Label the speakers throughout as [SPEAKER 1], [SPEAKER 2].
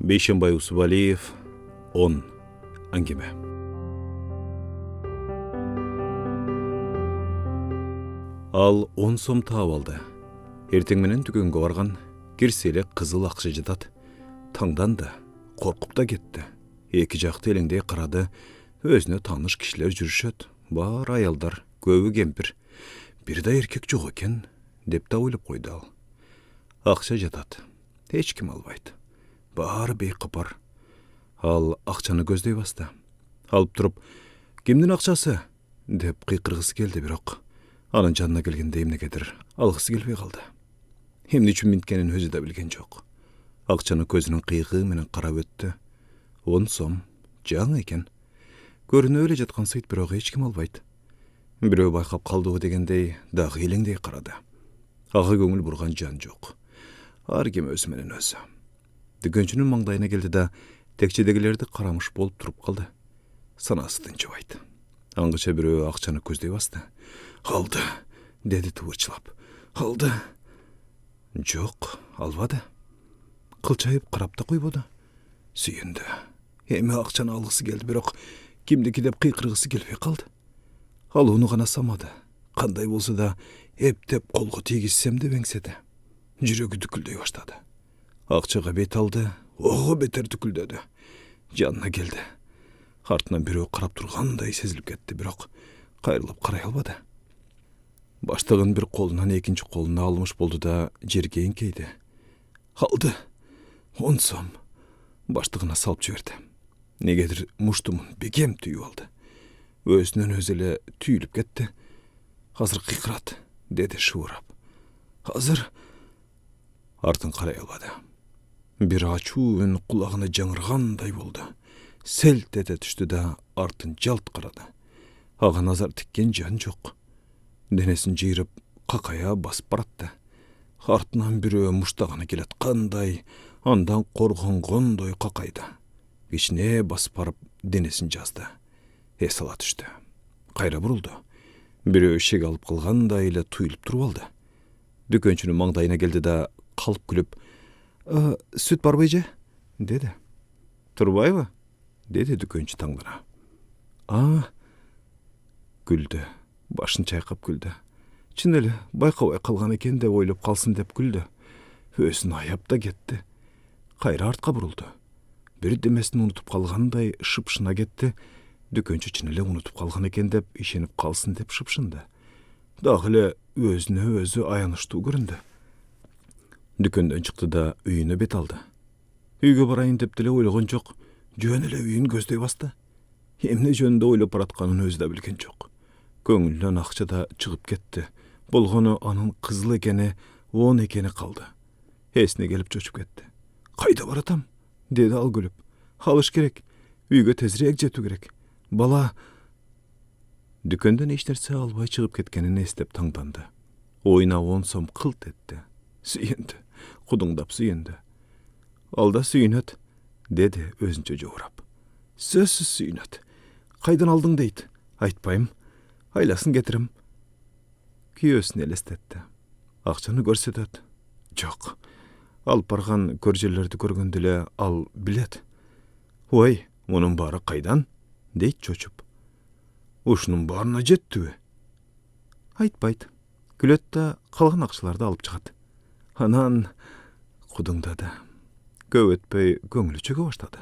[SPEAKER 1] Бейшенбай Усубалиев, 10 әңгіме. Ал 10 сом таап алды. Ертең менен дүкөнгө барган, кирселе кызыл акча жатат. Таңданды, коркуп да кетти. Эки жакты элеңдей карады, өзүнө тааныш кишилер жүрүшөт. Бар аялдар, көбү кемпир. Бир да эркек жок экен, деп да ойлоп койду ал. Акча жатат, эч ким албайт. Баары бейкапар. Ал акчаны көздөй басты. Алып туруп, кимдин акчасы? Деп кыйкыргысы келди, бирок анын жанына келгенде эмнегедир алгысы келбей калды. Эмне үчүн минткенин өзү да билген жок. Акчаны көзүнүн кыйгы менен карап өттү. 10 сом, жаңы экен. Көрүнүп эле жаткан сыйт, бирок эч ким албайт. Бирөө байкап калдыбы дегендей дагы элеңдей карады. Ага көңүл бурган жан жок. Ар ким өзү менен өзү. Дүкөнчүнүн маңдайына келди да текчедегилерди карамыш болуп туруп калды. Санасы тынчыбайт. Аңгыча бирөө акчаны көздөй басты. Алды, деди тыбырчылап. Алды. Жок, албады. Кылчайып карап да койбоду. Сүйүндү. Эми акчаны алгысы келди, бирок кимдики деп кыйкыргысы келбей калды. Ал уну гана самады. Кандай болсо да эптеп колго тийгизсем деп эңседи. Жүрөгү дүкүлдөй баштады. Акчага бет алды, ого бетер дүкүлдөдү. Жанына келди. Артынан бирөө карап тургандай сезилип кетти, бирок кайрылып карай албады. Баштагын бир колунан экинчи колуна алмыш болду да жерге эңкейди. Алды. 10 сом. Баштыгына салып жиберди. Негедир муштумун бекем түйүп алды. Өзүнөн өзү эле түйүлүп кетти. Азыр кыйкырат, деди шуурап. Азыр артын карай албады. Бир ачуу үн кулагына жаңыргандай болду. Селт эте түштү да артын жалт карады. Ага назар тиккен жан жок. Денесин жыйрып какая басып баратты. Артынан бирөө муштаганы келаткандай, андан коргонгондой какайды. Кичине басып барып денесин жазды. Эс ала түштү. Кайра бурулду. Бирөө шек алып калгандай эле туюлуп туруп алды. Дүкөнчүнүн маңдайына келди да калып күлүп, "Сүт барбы эже?" деди. "Турбайбы?" деди дүкөнчү таңдана. Күлдү. Башын чайкап күлдү. Чын эле байкабай калган экен деп ойлоп калсын деп күлдү. Өзүн аяп да кетти. Кайра артка бурулду. Бир демесин унутуп калгандай шыпшына кетти. Дүкөнчү чын эле унутуп калган экен деп ишенип калсын деп шыпшынды. Дагы эле өзүнө өзү аянычтуу көрүндү. Дүкөндөн чыкты да үйүнө бет алды. Үйгө барайын деп деле ойлогон жок. Жөн эле үйүн көздөй басты. Эмне жөнүндө ойлоп баратканын өзү да билген жок. Көңүлүнөн акча да чыгып кетти. Болгону анын кызыл экени, 10 экени калды. Эсине келип чочуп кетти. "Кайда баратам?" деди ал күлүп. "Алыш керек. Үйгө тезирээк жетүү керек. Бала..." Дүкөндөн эч нерсе албай чыгып кеткенин эстеп таңданды. Ойуна 10 сом кылт этти. Сүйүндү. Кудуңдап сүйүндү. "Алда сүйүнөт", деди өзүнчө жоорап. "Сөзсүз сүйүнөт. Кайдан алдың дейт. Айтпайм. Айласын кетирем." Күйөөсүн элестетти. Акчаны көрсөтөт. Жок. Алып барган көржөлөрдү көргөндө эле ал билет. "Ой, мунун баары кайдан?" дейт чочуп. "Ушунун баарына жеттүбү?" Айтпайт. Күлөт да калган акчаларды алып чыгат. Анан кудуңдады. Көп өтпөй көңүлү чөгө баштады.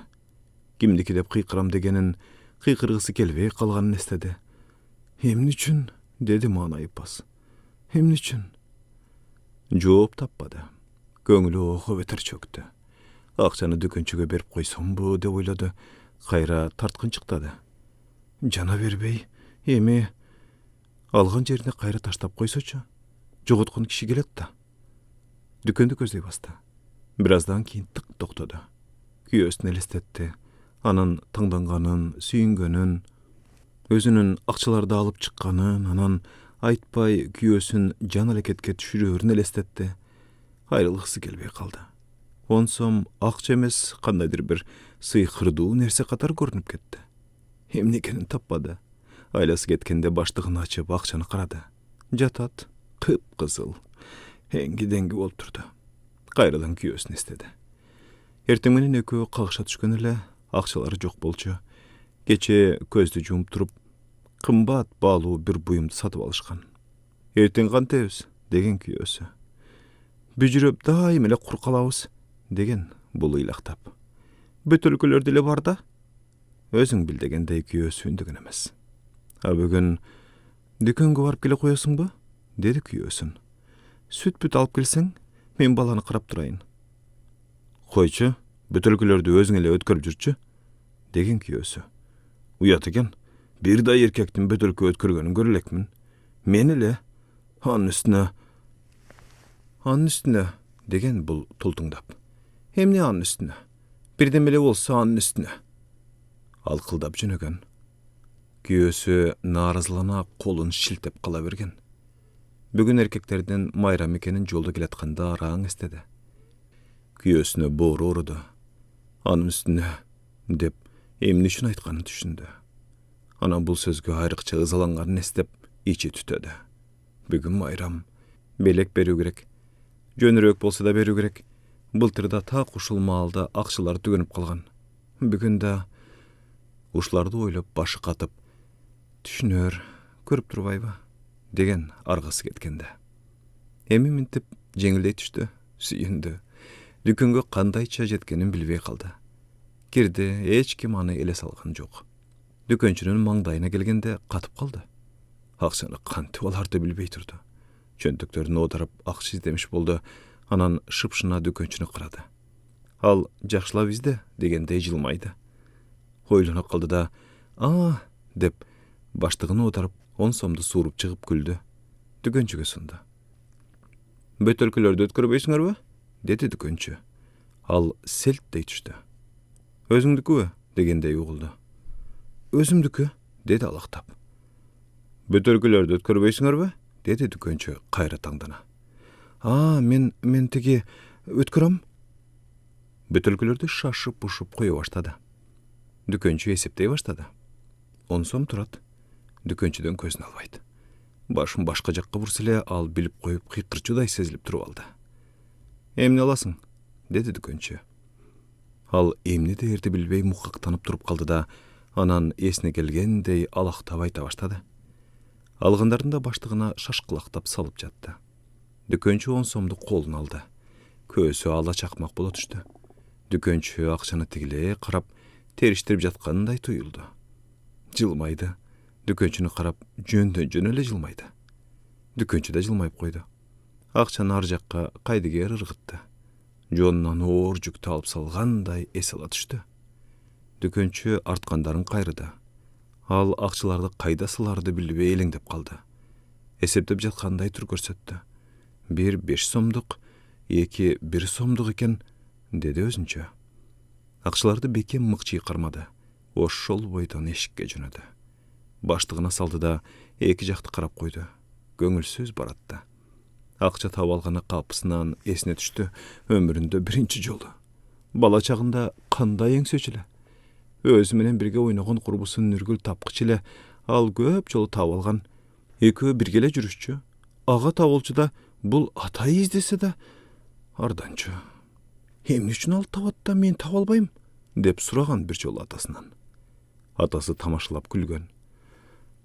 [SPEAKER 1] Кимдики деп кыйкырам дегенин кыйкыргысы келбей калганын эстеди. "Эмне үчүн?" деди маанайып бас. "Эмне үчүн?" Жооп таппады. Көңүлү ого бетер чөктү. Акчаны дүкөнчүгө берип койсомбу деп ойлоду. Кайра тарткынчыктады. Жана бербей, эми алган жерине кайра таштап койсочу. Жоготкон киши келет да. Дүкөндү көздөй басты. Бир аздан кийин тык токтоду. Күйөөсүн элестетти. Анын таңданганын, сүйүнгөнүн, өзүнүн акчаларды алып чыкканын, анан айтпай күйөөсүн жан алекетке түшүрөөрүн элестетти. Айрылгысы келбей калды. 10 сом акча эмес, кандайдыр бир сыйкырдуу нерсе катар көрүнүп кетти. Эмне экенин таппады. Айласы кеткенде баштыгын ачып акчаны карады. Жатат, кыпкызыл. Энги-денги болуп турду. Кайрадан күйөөсүн эстеди. Эртең менен экөө кагыша түшкөн эле, акчалары жок болчу. Кече көздү жумуп туруп, кымбат баалуу бир буюмду сатып алышкан. Эртең кантебиз деген күйөөсү. Бүжүрөп дайым эле кур калабыз деген бул ыйлактап. Бүт өлкөлөр деле бар да. Өзүң бил дегендей күйөөсү үндөгөн эмес. А бүгүн дүкөнгө барып келе коесуңбу? Деди күйөөсүн. Сүт бүт алып келсең, мен баланы карап турайын. Койчу, бүт өлкөлөрдү өзүң эле өткөрүп жүрчү деген күйөөсү. Уят экен. Бир да эркектин бүт өлкө өткөргөнүн көрө элекмин. Мен эле анын үстүнө деген бул тултуңдап. Эмне анын үстүнө? Бирден эле болсо анын үстүнө. Алкылдап жөнөгөн. Күйөөсү нааразылана колун шилтеп кала берген. Бүгүн эркектердин майрам экенин жолдо келатканда араң эстеди. Күйөөсүнө боору ооруду. Анын үстүнө деп эмне үчүн айтканын түшүндү. Анан бул сөзгө айрыкча ызаланганын эстеп ичи түтөдү. Бүгүн майрам. Белек берүү керек. Жөнүрөөк болсо да берүү керек. Былтырда так ушул маалда акчалар түгөнүп калган. Бүгүн да ушуларды ойлоп башы катып, түшүнөр, көрүп турбайбы деген аргысы кеткенде. Эми минтип жеңилдей түштү, сүйүндү. Дүкөнгө кандайча жеткенин билбей калды. Кирди, эч ким аны эле салган жок. Дүкөнчүнүн маңдайына келгенде катып калды. Акчаны кантип аларды билбей турду. Чөнтөктөрүн оодарып акча издемиш болду. Анан шыпшына дүкөнчүнү карады. Ал жакшылап изде дегендей жылмайды. Ойлоно калды да, деп баштыгын оодарып 10 сомду сууруп чыгып күлдү. Дүкөнчүгө сунду. Бүт өлкөлөрдү өткөрбөйсүңөрбү? Деди дүкөнчү. Ал селттей түштү. Өзүңдүкүбү? Дегендей угулду. Өзүмдүкү? Деди алактап. Бүт өлкөлөрдү өткөрбөйсүңөрбү? Деди дүкөнчү кайра таңдана. Мен тиги өткөрөм. Бүт өлкөлөрдү шашып-пушуп кое баштады. Дүкөнчү эсептей баштады. 10 сом турат. Дүкөнчүдөн көзүн албайт. Башын башка жакка бурса эле ал билип коюп кыйкырчудай сезилип туруп алды. Эмне аласың? Деди дүкөнчү. Ал эмне дээрди билбей мукактанып туруп калды да, анан эсине келгендей алактап айта баштады. Алгандарын да баштыгына шашкылактап салып жатты. Дүкөнчү 10 сомду колуна алды. Көзү ала чакмак боло түштү. Дүкөнчү акчаны тигиле карап, териштирип жаткандай туюлду. Жылмайды. Дүкөнчүнү карап, жөн эле жылмайды. Дүкөнчү да жылмайып койду. Акчаны ар жакка кайдыгер ыргытты. Жонунан оор жүктү алып салгандай эс ала түштү. Дүкөнчү арткандарын кайрыды. Ал акчаларды кайда саларды билбей элеңдеп калды. Эсептеп жаткандай тур көрсөттү. Бир 5 сомдук, эки 1 сомдук экен, деди өзүнчө. Акчаларды бекем мыкчый кармады. Ошол бойдон эшикке жөнөдү. Баштыгына салды да эки жакты карап койду. Көңүлсүз баратты. Акча таап алганы капысынан эсине түштү. Өмүрүндө биринчи жолу. Бала чагында кандай эңсөчү эле. Өзү менен бирге ойногон курбусун Нургүл тапкыч эле ал көп жолу таап алган. Экөө бирге эле жүрүшчү. Ага табылчу да бул атай издесе да арданчу. Эмне үчүн ал табат да мен таба албайм? Деп сураган бир жолу атасынан. Атасы тамашалап күлгөн.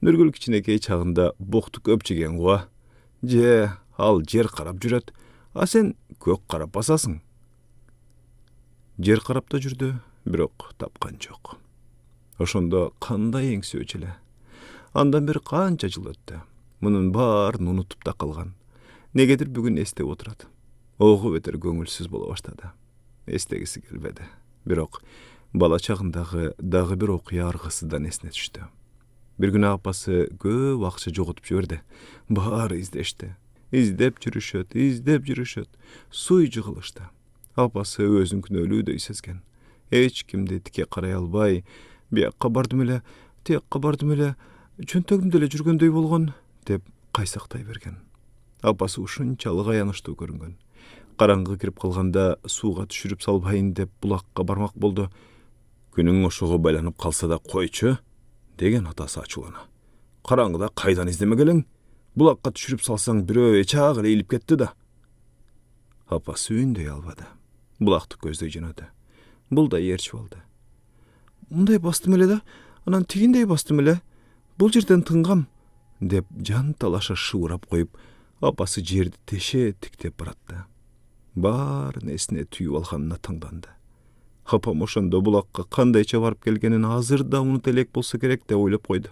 [SPEAKER 1] Нургүл кичинекей чагында бокту көп жеген го. Ал жер карап жүрөт, а сен көк карап басасың. Жер карап да жүрдү, бирок тапкан жок. Ошондо кандай эңсөөчү эле. Андан бери канча жыл өттү. Мунун баарын унутуп да калган. Негедир бүгүн эстеп отурат. Огу бетер көңүлсүз боло баштады. Эстегиси келбеди. Бирок бала чагындагы дагы бир окуя аргысыздан эсине түштү. Бир күнү апасы көп акча жоготуп жиберди. Баары издешти. Издеп жүрүшөт. Суй жыгылышты. Апасы өзүн күнөөлүүдөй сезген. Эч кимди тике карай албай, биякка бардым эле, тиякка бардым эле, чөнтөгүмдө эле жүргөндөй болгон, деп кайсактай берген. Апасы ушунчалык аянычтуу көрүнгөн. Караңгы кирип калганда сууга түшүрүп салбайын деп булакка бармак болду. Күнүң ошого байланып калса да койчу, деген атасы ачуулана. Караңгыда кайдан издемегелең? Булакка түшүрүп салсаң бирөө эчак эле илип кетти да. Апасы үндөй албады. Булакты көздөй жөнөдү. Бул да ээрчип алды. Мындай бастым эле да, анан тигиндей бастым эле. Бул жерден тынгам, деп жан талаша шыбырап коюп, апасы жерди теше тиктеп баратты. Баарын эсине түйүп алганына таңданды. Апам ошондо булакка кандайча барып келгенин азыр да унута элек болсо керек деп ойлоп койду.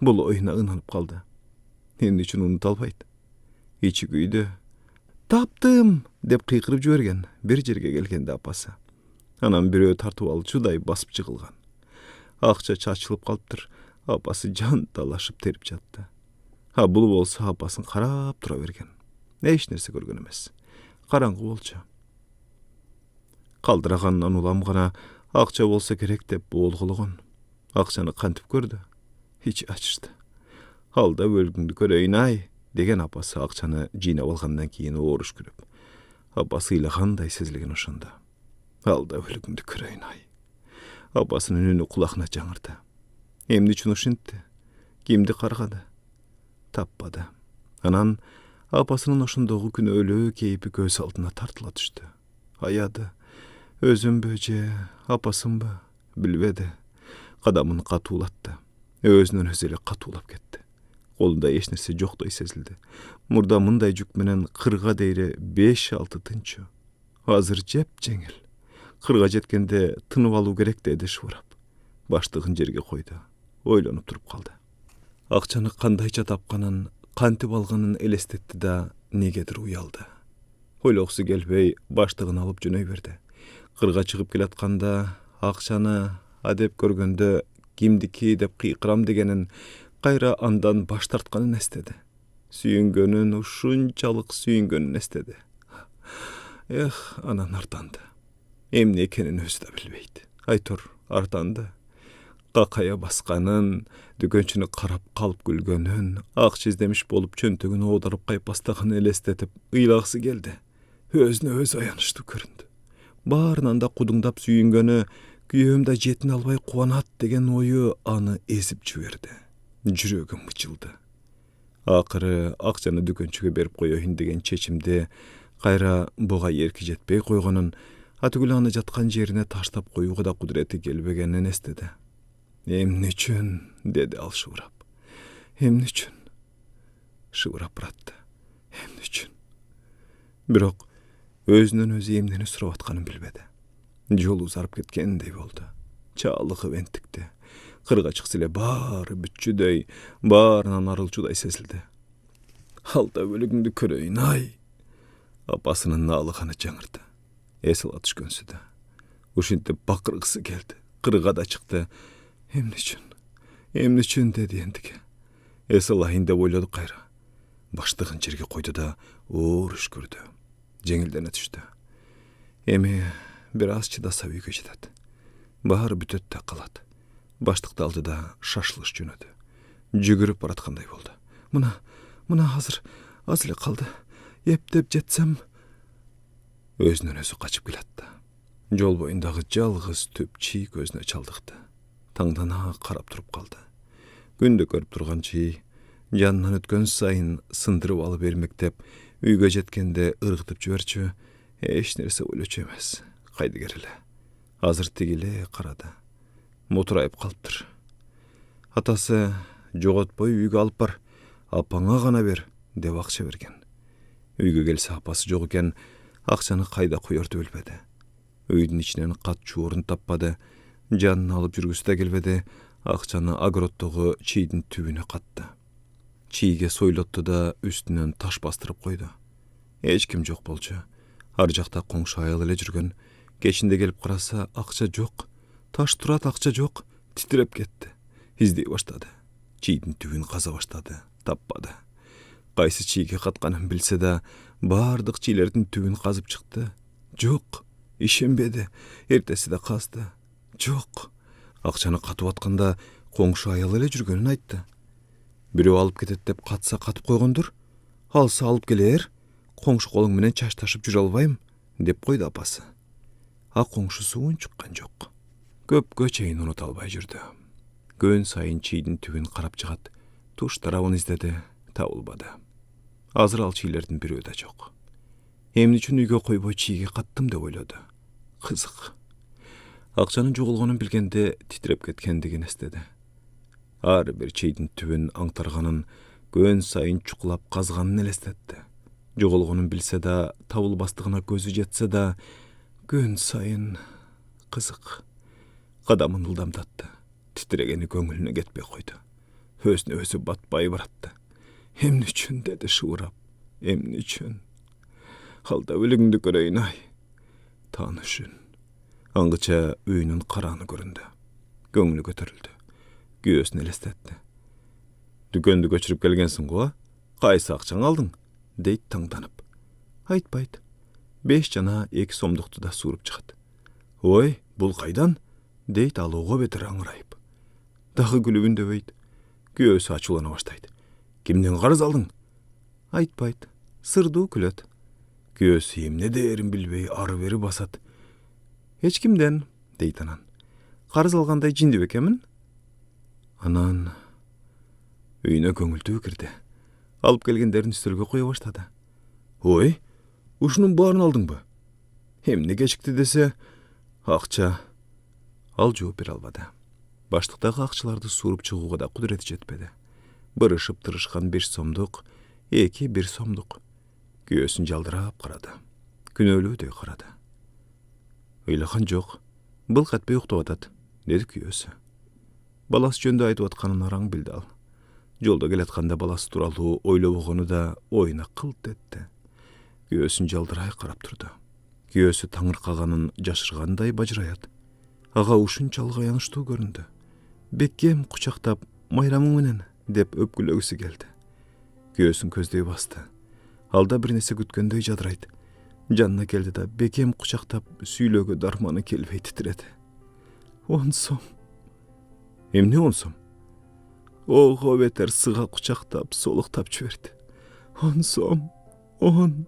[SPEAKER 1] Бул оюна ынанып калды. Эмне үчүн унута албайт? Ичи күйдү. Таптым деп кыйкырып жиберген бир жерге келгенде апасы. Анан бирөө тартып алчудай басып жыгылган. Акча чачылып калыптыр. Апасы жан талашып терип жатты. Бул болсо апасын карап тура берген. Эч нерсе көргөн эмес. Караңгы болчу. Калдырагандан улам гана акча болсо керек деп болгологон. Акчаны кантип көрдү? Ичи ачышты. Алда өлгүңдү көрөйүн ай, деген апасы акчаны жыйнап алгандан кийин ооруш күлүп. Апасы ыйлагандай сезилген ошондо. Алда өлгүңдү көрөйүн ай. Апасынын үнү кулакына жаңырды. Эмне үчүн ушинтти? Кимди каргады? Таппады. Анан апасынын ошондогу күнөөлүү кейпи көз алдына тартыла түштү. Аяды. Өзүмбү же апасынбы? Билбеди. Кадамын катуулатты. Өзүнөн өзү эле катуулап кетти. Колунда эч нерсе жоктой сезилди. Мурда мындай жүк менен кырга дейре 5-6 тынчу. Азыр жеп жеңил. Кырга жеткенде тынып алуу керек деди шыбырап. Баштыгын жерге койду. Ойлонуп туруп калды. Акчаны кандайча тапканын, кантип алганын элестетти да негедир уялды. Ойлогусу келбей баштыгын алып жөнөй берди. Кырга чыгып келатканда акчаны адеп көргөндө кимдики деп кыйкырам дегенин кайра андан баш тартканын эстеди. Сүйүнгөнүн, ушунчалык сүйүнгөнүн эстеди. Анан артанды. Эмне экенин өзү да билбейт. Айтор артанды. Какая басканын, дүкөнчүнү карап калып күлгөнүн, акча издемиш болуп чөнтөгүн оодарып кайпастаганын элестетип ыйлагысы келди. Өзүнө өзү аянычтуу көрүндү. Баарынан да кудуңдап сүйүнгөнү, күйөөм да жетине албай кубанат деген ою аны эзип жиберди. Жүрөгү мычылды. Акыры акчаны дүкөнчүгө берип коеюн деген чечимди кайра буга эрки жетпей койгонун, атүгүл аны жаткан жерине таштап коюуга да кудурети келбегенин эстеди. Эмне үчүн? Деди ал шыбырап. Эмне үчүн? Шыбырап баратты. Эмне үчүн? Бирок өзүнөн өзү эмнени сурап атканын билбеди. Жол узарып кеткендей болду. Чаалыгып энтикти. Кырга чыкса эле баары бүтчүдөй, баарынан арылчудай сезилди. Алда өлүгүңдү көрөйүн ай. Апасынын наалыганы жаңырды. Эс ала түшкөнсү да. Ушинтип бакыргысы келди. Кырга да чыкты. Эмне үчүн? Эмне үчүн деди эндиге. Эс алайын деп ойлоду кайра. Баштыгын жерге койду да оор үшкүрдү. Жеңилдене түштү. Эми бир аз чыдаса үйгө жетет. Баары бүтөт да калат. Баштыкты алды да шашылыш жөнөдү. Жүгүрүп бараткандай болду. Мына азыр аз эле калды. Эптеп жетсем. Өзүнөн өзү качып келатты. Жол боюндагы жалгыз түп чий көзүнө чалдыкты. Таңдана карап туруп калды. Күндө көрүп турган чий жанынан өткөн сайын сындырып алып эрмектеп, үйгө жеткенде ыргытып жиберчү, эч нерсе ойлочу эмес. Кайдыгер эле. Азыр тигиле карады. Мутурайып калыптыр. Атасы жоготпой үйгө алып бар, апаңа гана бер деп акча берген. Үйгө келсе апасы жок экен, акчаны кайда коерду билбеди. Үйдүн ичинен кат чуурун таппады. Жанын алып жүргүсү да келбеди. Акчаны огороддогу чийдин түбүнө катты. Чийге сойлотту да үстүнөн таш бастырып койду. Эч ким жок болчу. Ар жакта коңшу аял эле жүргөн. Кечинде келип караса акча жок. Таш турат, акча жок. Титиреп кетти. Издей баштады. Чийдин түбүн каза баштады. Таппады. Кайсы чийге катканын билсе да, баардык чийлердин түбүн казып чыкты. Жок. Ишенбеди. Эртеси да казды. Жок. Акчаны катып атканда коңшу аял эле жүргөнүн айтты. Бирөө алып кетет деп катса катып койгондур. Алса алып келер. Коңшу колуң менен чачташып жүрө албайм, деп койду апасы. Коңшусу унчуккан жок. Көпкө чейин унута албай жүрдү. Күн сайын чийдин түбүн карап жыгат. Туш тарабын издеди, табылбады. Азыр ал чийлердин бирөө да жок. Эмне үчүн үйгө койбой чийге каттым деп ойлоду. Кызык. Акчанын жоголгонун билгенде титиреп кеткендигин эстеди. Ар бир чейдин түбүн аңтарганын, көн сайын чукулап казганын элестетти. Жоголгонун билсе да, табылбастыгына көзү жетсе да, көн сайын кызык. Кадамын ылдамдатты. Титирегени көңүлүнө кетпей койду. Өзүнө өзү батпай баратты. Эмне үчүн деди шуурап. Эмне үчүн? Алда өлүгүңдү көрөйүн ай. Таанышын. Аңгыча үйүнүн караны көрүндү. Көңүлү көтөрүлдү. Күйөөсүн элестетти. Дүкөндү көчүрүп келгенсиң го? Кайсы акчаң алдың? Дейт таңданып. Айтпайт. 5 жана 2 сомдукту да сууруп чыгат. Ой, бул кайдан? Дейт алууга бетер аңырайып. Дагы күлүп үндөбөйт. Күйөөсү ачуулана баштайт. Кимден карыз алдың? Айтпайт. Сырдуу күлөт. Күйөөсү эмне дээрин билбей ары бери басат. Эч кимден, дейт анан. Карыз алгандай жинди бекемин? Анан үйүнө көңүлтүү кирди. Алып келгендерин үстөлгө кое баштады. Ой, ушунун баарын алдыңбы? Эмне кечикти десе, акча. Ал жооп бере албады. Баштыктагы акчаларды сууруп чыгууга да кудурети жетпеди. Бырышып тырышкан 5 сомдук, 2 1 сомдук. Күйөөсүн жалдырап карады. Күнөөлүүдөй карады. Ыйлаган жок. Былк этпей уктап атат, деди күйөөсү. Баласы жөндө айтып атканын араң билди ал. Жолдо келатканда баласы тууралуу ойлобогону да оюна кылт этти. Күйөөсүн жалдырай карап турду. Күйөөсү таңыркаганын жашыргандай бажыраят. Ага ушунчалык аянычтуу көрүндү. Бекем кучактап, майрамың менен деп өпкүлөгүсү келди. Күйөөсүн көздөй басты. Алда бир нерсе күткөндөй жадырайт. Жанына келди да бекем кучактап сүйлөөгө дарманы келбей титиреди. 10 сом. Эмне 10 сом? Ого бетер сыга кучактап, солуктап жиберди. 10 сом. 10.